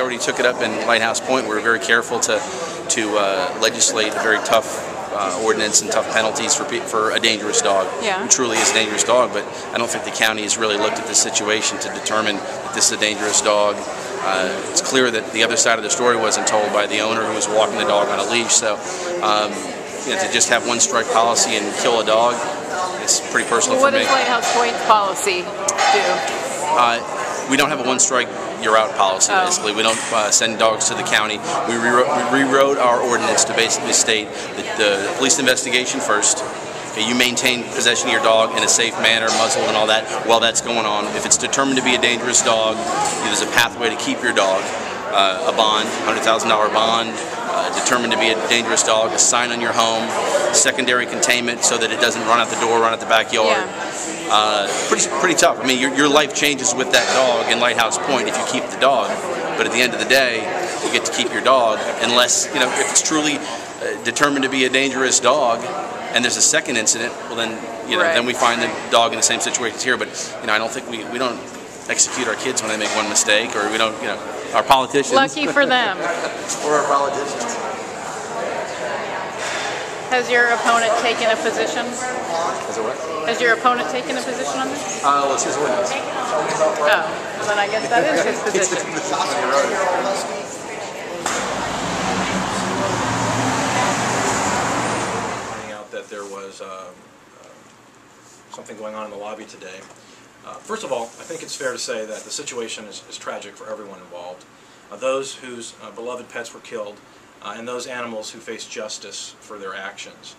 already took it up in Lighthouse Point. We were very careful to legislate a very tough ordinance and tough penalties for a dangerous dog. Yeah. Who truly is a dangerous dog, but I don't think the county has really looked at this situation to determine that this is a dangerous dog. It's clear that the other side of the story wasn't told by the owner who was walking the dog on a leash. So to just have one strike policy and kill a dog, it's pretty personal for me. What does Lighthouse Point's policy do? We don't have a one strike you're out policy. Basically, we don't send dogs to the county. We rewrote our ordinance to basically state that the police investigation first. Okay, you maintain possession of your dog in a safe manner, muzzled and all that while that's going on. If it's determined to be a dangerous dog, there's a pathway to keep your dog. A bond, $100,000 bond. Determined to be a dangerous dog, a sign on your home, secondary containment so that it doesn't run out the door, run out the backyard. Yeah. Pretty tough. I mean, your life changes with that dog in Lighthouse Point if you keep the dog. But at the end of the day, you get to keep your dog unless, if it's truly determined to be a dangerous dog and there's a second incident, well then, then we find the dog in the same situation as here. But, I don't think we don't execute our kids when they make one mistake, or we don't, our politicians. Lucky for them. Or our politicians. Has your opponent taken a position? Has it what? Has your opponent taken a position on this? Well, it's his witness. Oh, well, then I guess that is his position. Finding out that there was something going on in the lobby today. First of all, I think it's fair to say that the situation is tragic for everyone involved. Those whose beloved pets were killed, and those animals who face justice for their actions.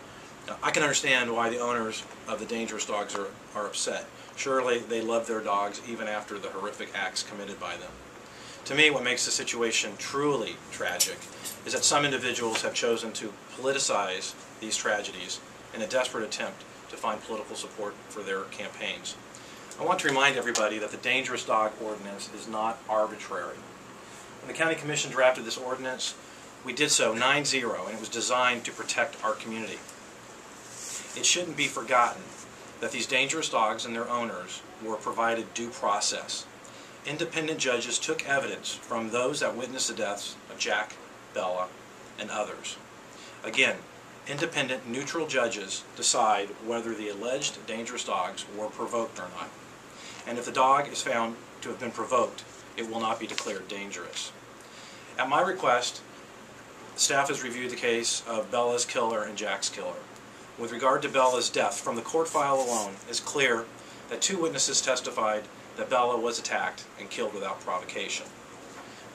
I can understand why the owners of the dangerous dogs are upset. Surely they love their dogs even after the horrific acts committed by them. To me, what makes the situation truly tragic is that some individuals have chosen to politicize these tragedies in a desperate attempt to find political support for their campaigns. I want to remind everybody that the dangerous dog ordinance is not arbitrary. When the County Commission drafted this ordinance, we did so 9-0, and it was designed to protect our community. It shouldn't be forgotten that these dangerous dogs and their owners were provided due process. Independent judges took evidence from those that witnessed the deaths of Jack, Bella, and others. Again, independent, neutral judges decide whether the alleged dangerous dogs were provoked or not. And if the dog is found to have been provoked, it will not be declared dangerous. At my request, staff has reviewed the case of Bella's killer and Jack's killer. With regard to Bella's death, from the court file alone, it's clear that 2 witnesses testified that Bella was attacked and killed without provocation.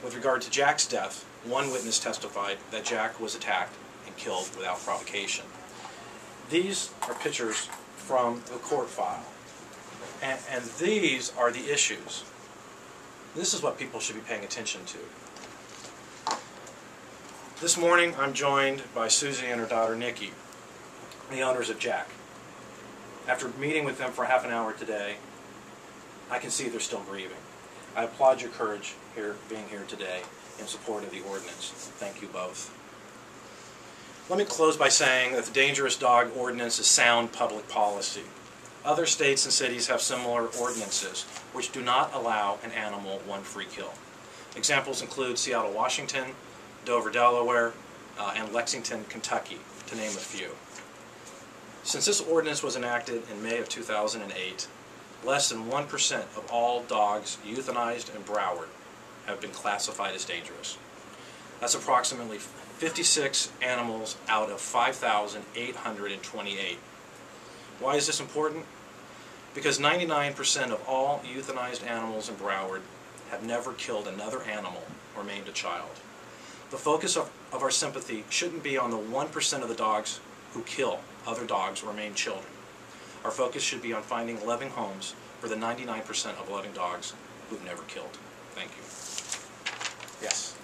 With regard to Jack's death, 1 witness testified that Jack was attacked and killed without provocation. These are pictures from the court file. And these are the issues. This is what people should be paying attention to. This morning I'm joined by Susie and her daughter Nikki, the owners of Jack. After meeting with them for half an hour today, I can see they're still grieving. I applaud your courage being here today in support of the ordinance. Thank you both. Let me close by saying that the dangerous dog ordinance is sound public policy. Other states and cities have similar ordinances which do not allow an animal one free kill. Examples include Seattle, Washington, Dover, Delaware, and Lexington, Kentucky, to name a few. Since this ordinance was enacted in May of 2008, less than 1% of all dogs euthanized in Broward have been classified as dangerous. That's approximately 56 animals out of 5,828. Why is this important? Because 99% of all euthanized animals in Broward have never killed another animal or maimed a child. The focus of our sympathy shouldn't be on the 1% of the dogs who kill other dogs or maim children. Our focus should be on finding loving homes for the 99% of loving dogs who've never killed. Thank you. Yes?